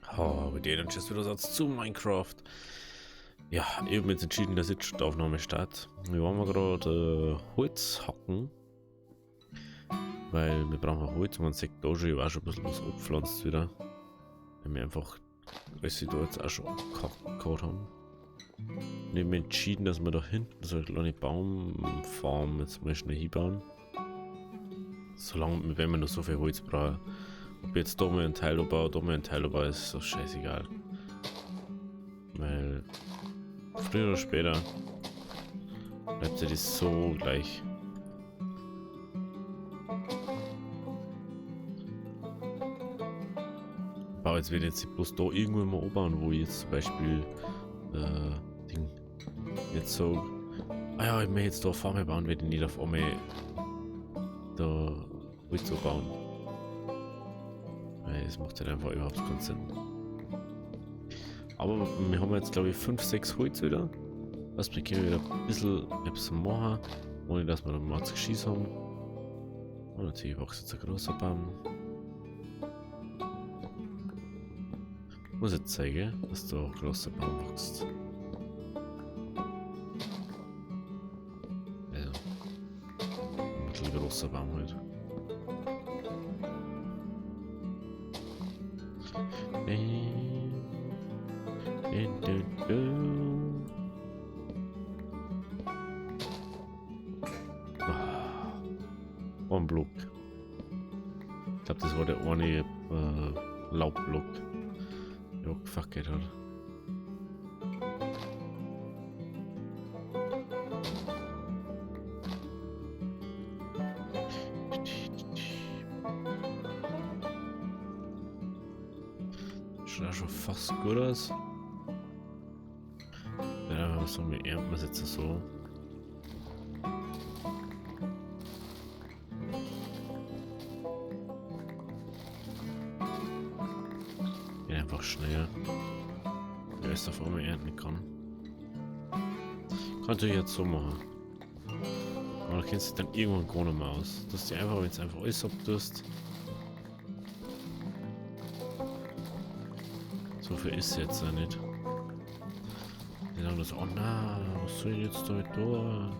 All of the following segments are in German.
Habe die dann schon wieder Satz zu Minecraft. Ja, ich habe jetzt entschieden, dass jetzt schon die Aufnahme startet. Wir waren mal gerade Holz hacken, weil wir brauchen Holz. Man sagt da schon, ich war schon ein bisschen was abgepflanzt wieder. Weil wir einfach, als sie da jetzt auch schon abgekaut haben. Und ich habe entschieden, dass wir da hinten so eine kleine Baumfarm jetzt mal schnell hinbauen. Solange, wenn wir noch so viel Holz brauchen. Ob jetzt da mal ein Teil baue, da mal ein Teil baue, ist so scheißegal. Weil früher oder später bleibt ja das so gleich. Ich baue jetzt, wenn ich jetzt bloß da irgendwo mal anbauen, wo ich jetzt zum Beispiel Ding jetzt so, ah ja, ich möchte jetzt da eine Farm bauen, werde ich nicht auf einmal da Holz bauen. Weil es macht halt einfach überhaupt keinen Sinn. Aber wir haben jetzt glaube ich 5, 6 Holz wieder. Was wir können wieder ein bisschen etwas machen, ohne dass wir dann mal zu geschießen haben. Und natürlich wächst jetzt ein großer Baum. Ich muss jetzt zeigen, dass da ein großer Baum wächst. Also, ein mittelgroßer Baum halt. Ein Block. Ich glaube, das war der eine Laubblock, der auch gefackelt hat. Schaut auch schon fast gut aus. Ja, was sagen wir, ernten wir es jetzt so. Einfach schnell. Der ist auf einmal ernten kann. Könnte ich jetzt so machen. Aber da kennst du dann irgendwann gar nicht mehr aus. Dass du einfach, wenn es einfach alles abtust. So viel ist jetzt ja nicht. Die sagen das, oh na, was soll ich jetzt damit da?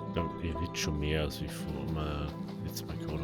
Ich glaube, ihr wird schon mehr, als wie vor immer jetzt mal gerade.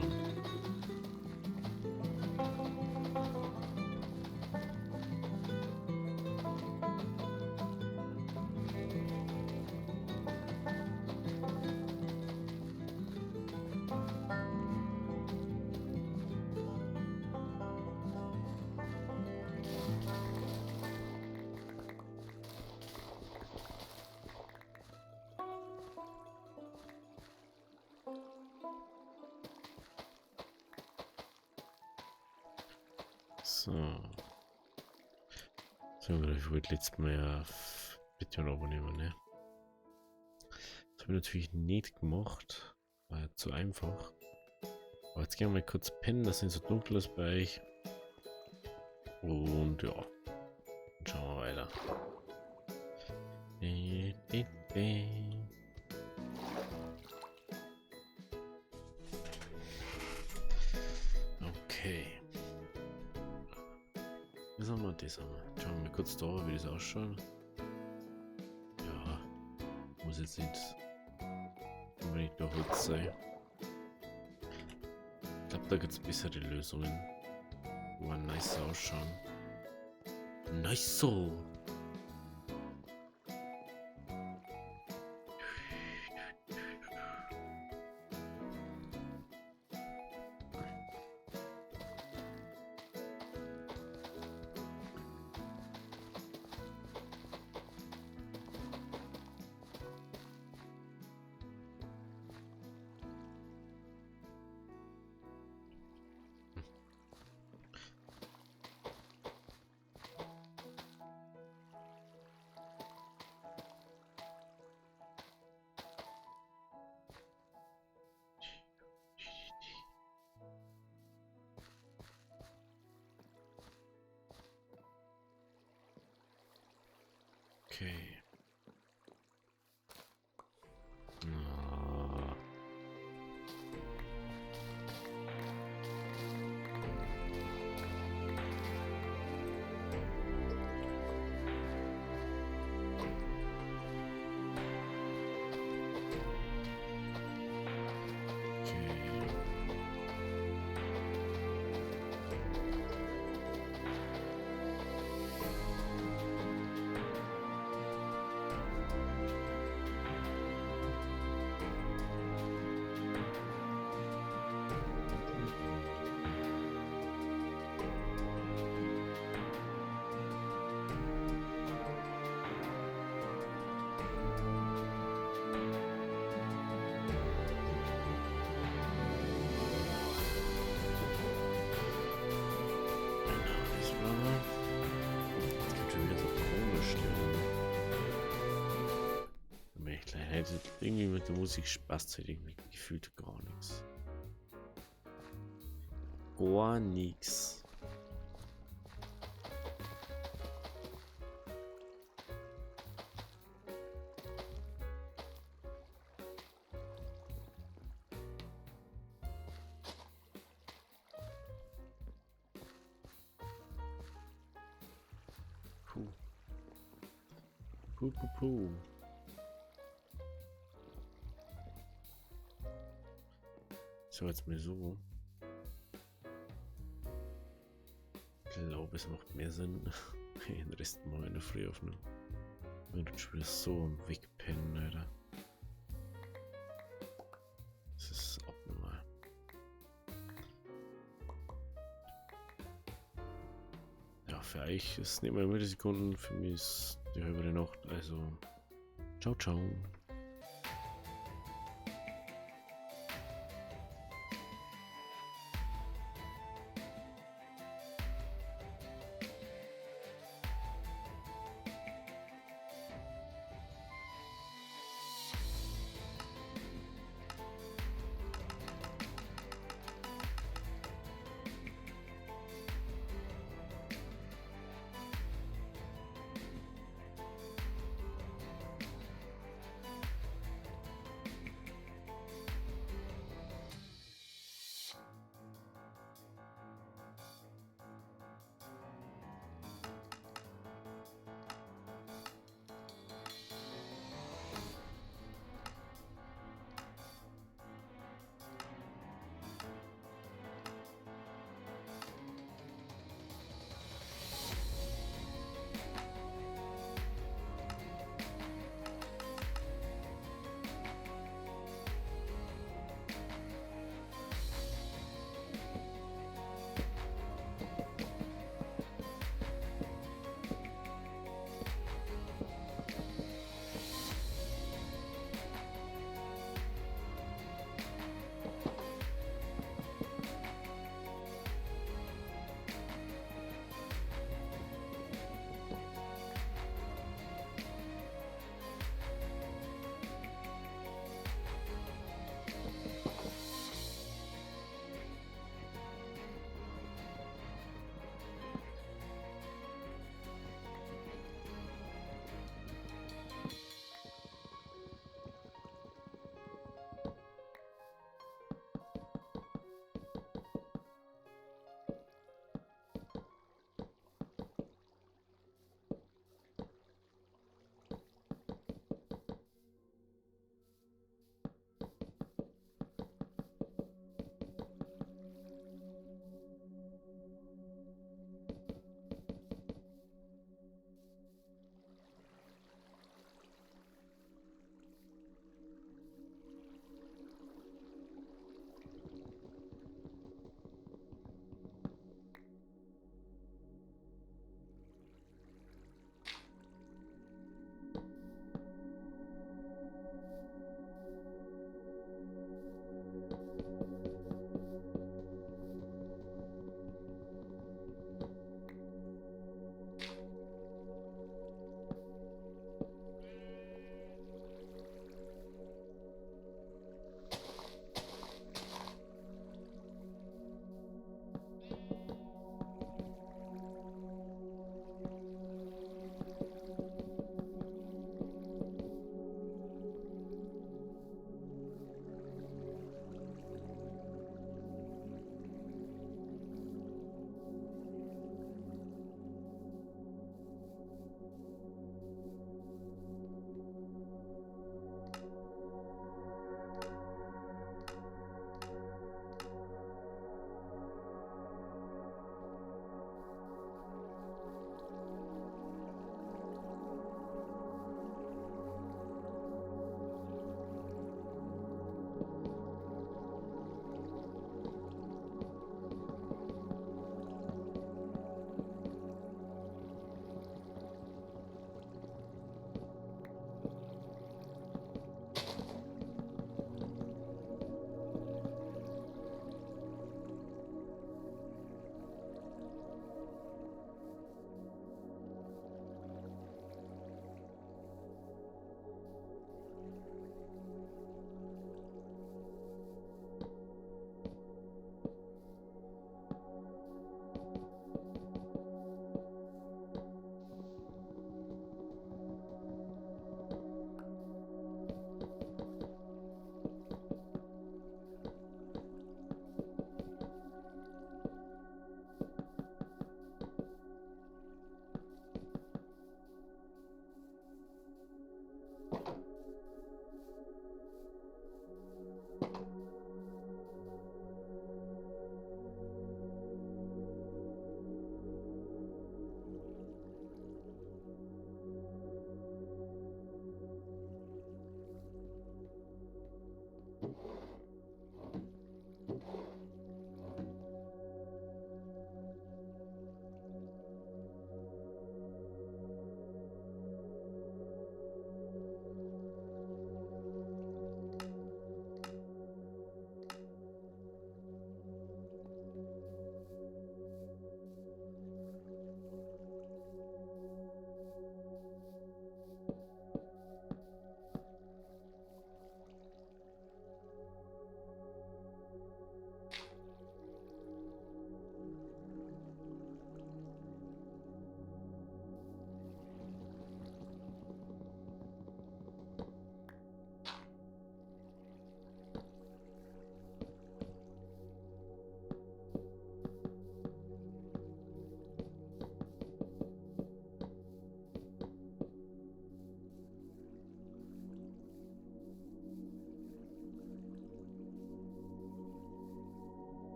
So. So, ich wollte letztes Mal ja bitte abonnieren, ne? Das habe ich natürlich nicht gemacht. War ja zu einfach. Aber jetzt gehen wir mal kurz pennen, dass es nicht so dunkel ist bei euch. Und ja. Dann schauen wir weiter. Okay. Das haben wir, das haben wir. Schauen wir mal kurz da, wie das ausschaut. Ja, muss jetzt nicht unbedingt noch Holz sein. Ich glaube, da gibt es bessere Lösungen, wo man nice ausschauen. Nice so! Okay. Ah. Hey, irgendwie mit der Musik passt halt irgendwie gefühlt gar nichts. Gar nichts. Puh. Puh, puh, puh. So, jetzt mal so. Ich glaube, es macht mehr Sinn, den Rest mal in der Früh aufnehmen. Wenn du schon wieder so am Wegpennen, Alter. Das ist abnormal. Ja, für euch ist nicht mehr Millisekunden, für mich ist die halbe Nacht, also ciao, ciao.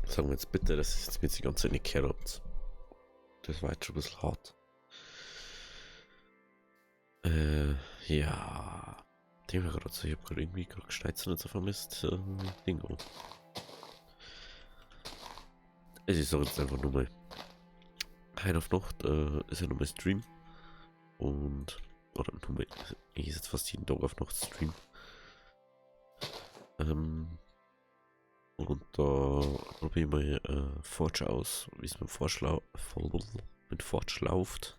Sagen wir jetzt bitte, dass es jetzt mit die ganze Zeit nicht gehört. Das war jetzt schon ein bisschen hart. Ja. Dem war gerade so, ich habe gerade irgendwie Schneizen und so vermisst. Dingo. Also ich sage jetzt einfach nur mal. Heim auf Nacht ist ja nochmal Stream. Und. Oder nur mal. Ich ist jetzt fast jeden Tag auf Nacht Stream. Und da probiere ich mal Forge aus, wie es mit Forge läuft.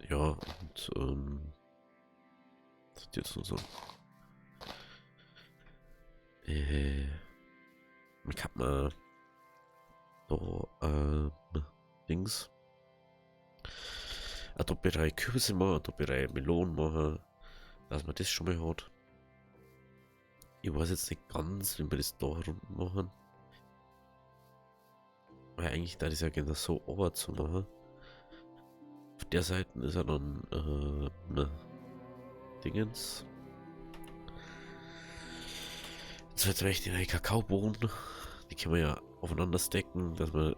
Ja, und was ist jetzt nur so? Ich hab mal da Dings. Da Bereich Kürbisse machen, da Bereich Melonen machen, dass man das schon mal hat. Ich weiß jetzt nicht ganz, wie wir das da rund machen. Weil eigentlich da ist ja genau so over zu machen. Auf der Seite ist ja dann Dingens. Jetzt wird recht in Kakaobohnen. Die können wir ja aufeinander stacken, dass man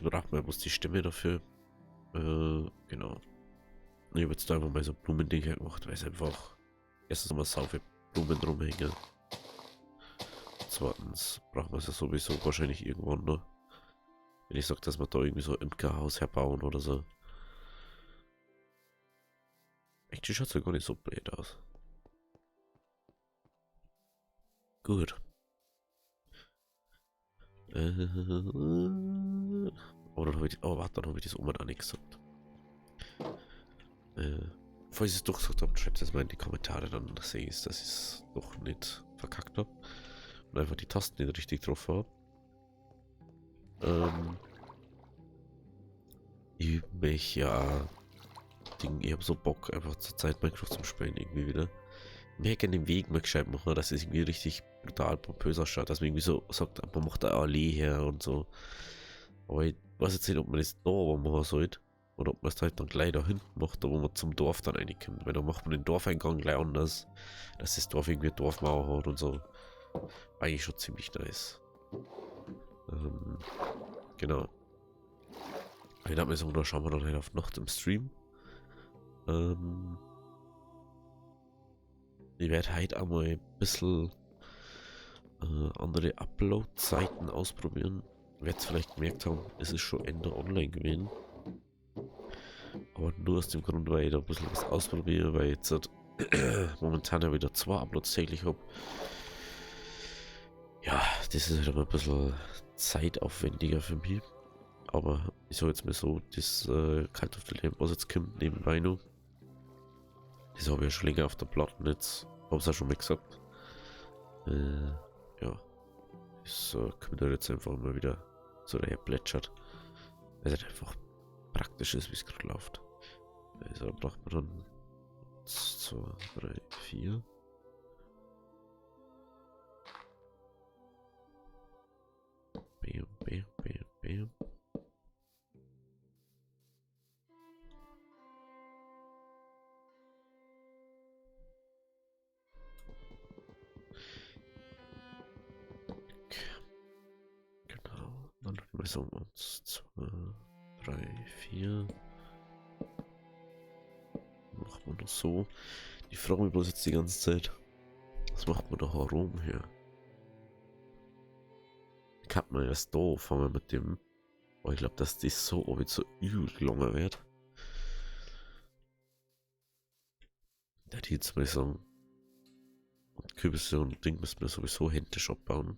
braucht man bloß die Stimme dafür. Genau. Ich habe jetzt da einfach mal so Blumendinger gemacht, weil es einfach erstens mal sau viele Blumen rumhängen. Zweitens braucht man es ja sowieso wahrscheinlich irgendwann noch. Wenn ich sage, dass wir da irgendwie so ein Imkerhaus herbauen oder so. Eigentlich schaut es ja gar nicht so blöd aus. Gut. Oh, dann habe ich, oh, warte, dann habe ich das Oma auch nicht gesagt. Falls ich es doch gesagt habe, schreibt es mal in die Kommentare, dann sehe ich es, dass ich es doch nicht verkackt habe. Und einfach die Tasten nicht richtig drauf habe. Ich möchte ja ich habe so Bock einfach zur Zeit Minecraft zum Spielen irgendwie wieder. Ich möchte gerne den Weg mal gescheit machen, dass es irgendwie richtig brutal pompös ausschaut, dass man irgendwie so sagt, man macht eine Allee her und so. Aber ich weiß jetzt nicht, ob man das da machen sollte. Oder ob man es halt dann gleich da hinten macht, da wo man zum Dorf dann reinkommt. Weil da macht man den Dorfeingang gleich anders, dass das Dorf irgendwie eine Dorfmauer hat und so. Eigentlich schon ziemlich nice. Genau. Ich dachte mir so, da schauen wir dann halt auf Nacht im Stream. Ich werde heute auch mal ein bisschen andere Upload-Zeiten ausprobieren. Ihr werdet es vielleicht gemerkt haben, es ist schon Ende online gewesen. Aber nur aus dem Grund, weil ich da ein bisschen was ausprobiere, weil ich jetzt momentan ja wieder 2 Uploads täglich habe. Ja, das ist halt immer ein bisschen zeitaufwendiger für mich. Aber ich sage jetzt mal so, das Cult of the Lamb, was jetzt kommt, nebenbei noch. Das habe ich ja schon länger auf der Platte jetzt. Habe es auch schon mal gesagt. Ja. Das kommt halt jetzt einfach mal wieder so daher plätschert. Weil es halt einfach praktisch ist, wie es gerade läuft. Also da braucht man dann 2, 3, 4. Bam, bam, bam, bam. Genau. Dann messen wir uns 2, 3, 4. Machen wir noch so. Die fragen mich bloß jetzt die ganze Zeit. Was macht man da herum hier? kann man erst da fangen mit dem. Aber ich glaube, dass das so, ob jetzt so übel gelungen wird. Da die jetzt mal sagen. Und Kürbisse und Ding müssen wir sowieso händisch abbauen.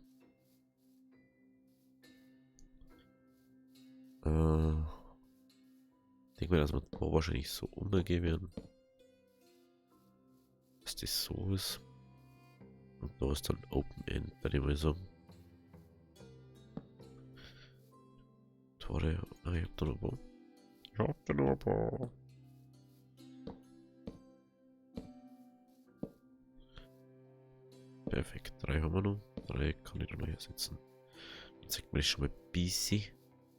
Ich denke mir, dass wir da wahrscheinlich so untergehen werden. Dass das so ist. Und da ist dann Open End, würde ich mal sagen. Tore, ich hab da noch ein paar. Ich hab da noch ein paar. Perfekt, 3 haben wir noch. 3 kann ich da noch ersetzen. Dann zeigt mir das schon mal ein bisschen,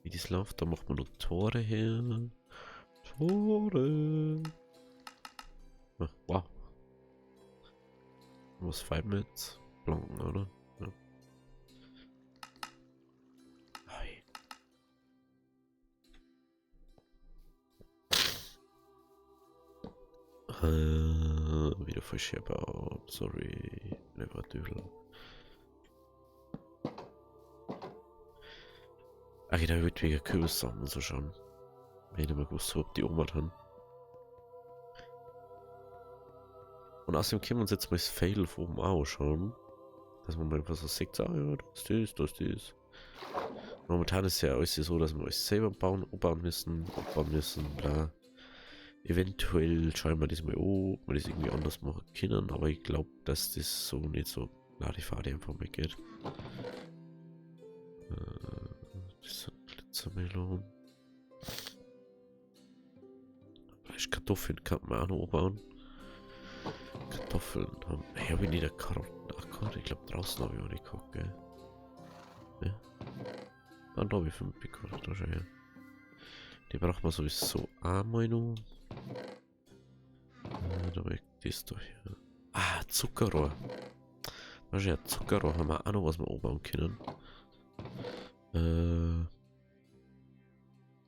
wie das läuft. Da macht man noch Tore her. Tore. Ah, wow. Was fällt mir jetzt? Blanken, oder? Ja. Wieder falsch gebaut. Sorry. Never Düdel. Ach, da wird wegen Kürbissamen so schauen. Ich hätte mal gewusst, ob die Oma haben. Und außerdem können wir uns jetzt mal das Fail von oben anschauen. Dass man mal einfach so sagt, ah ja, das ist das. Momentan ist ja alles so, dass wir alles selber bauen, abbauen müssen, bla. Eventuell schauen wir das mal an, ob wir das irgendwie anders machen können, aber ich glaube, dass das so nicht so Ladifade einfach mal geht. Das sind Blitzermelonen. Kartoffeln kann man auch noch bauen. Kartoffeln haben. Ich habe nicht der Karotten. Ach Gott, ich glaube draußen habe ich auch nicht gehabt, gell? Ja. Dann habe ich 5 bekommen, da schon her. Die braucht man sowieso einmal noch. Da habe ich das da hier. Ah, Zuckerrohr. Das ist ja Zuckerrohr, haben wir auch noch was wir anbauen können.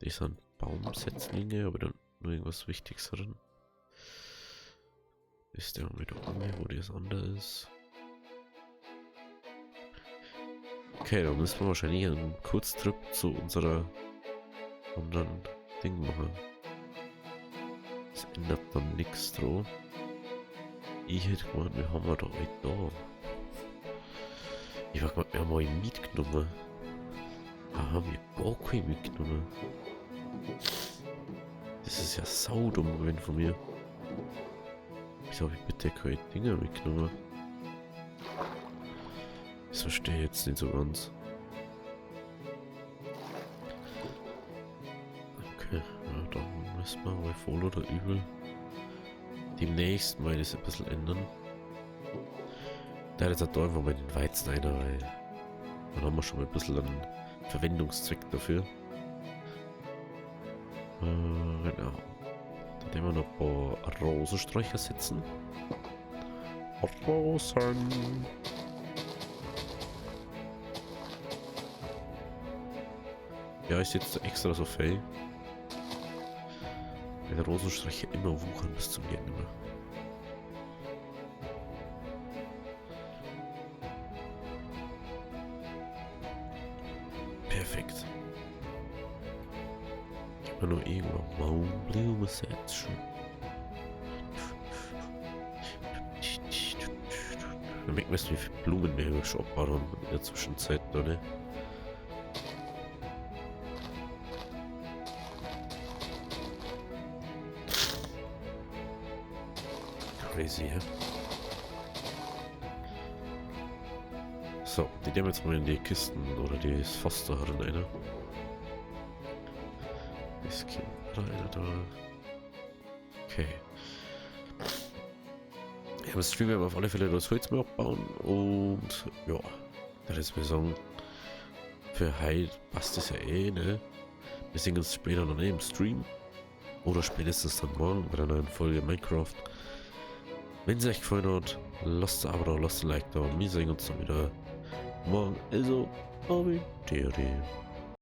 Die sind Baumsetzlinge, aber dann nur irgendwas Wichtiges drin. Ist der mit oben, wo das andere ist. Okay, dann müssen wir wahrscheinlich einen Kurztrip zu unserer anderen Ding machen. Das ändert dann nichts dran. Ich hätte gemeint, wir haben da halt da. Ich war gemeint, wir haben mal mitgenommen. Da haben wir gar keinen mitgenommen. Das ist ja saudumm gewesen von mir. Wieso habe ich bitte keine Dinger mitgenommen? Das verstehe ich jetzt nicht so ganz. Okay, ja, dann müssen wir mal voll oder übel demnächst mal das ein bisschen ändern. Da jetzt da einfach mal den Weizen rein, weil dann haben wir schon mal ein bisschen einen Verwendungszweck dafür. Genau. Dann nehmen wir noch ein paar Rosensträucher setzen. Rosen. Ja, ich setze extra so viel. Weil der Rosensträucher immer wuchern bis zum Ende. Perfekt. Ich habe nur irgendwo Baumblumen setzen. Dann merkt man, wie viele Blumen wir schon abbauen in der Zwischenzeit, oder? Crazy, ja? So, die nehmen jetzt mal in die Kisten oder die ist fast da drin, einer. Das Kind einer da. Okay. Ja, das Stream werden wir auf alle Fälle das Holz mehr abbauen und ja, das ist mir sagen, für heute passt das ja eh, ne? Wir sehen uns später noch im Stream oder spätestens dann morgen bei der neuen Folge Minecraft. Wenn es euch gefallen hat, lasst ein Abo da, lasst ein Like da. Wir sehen uns dann wieder morgen. Also, Abi,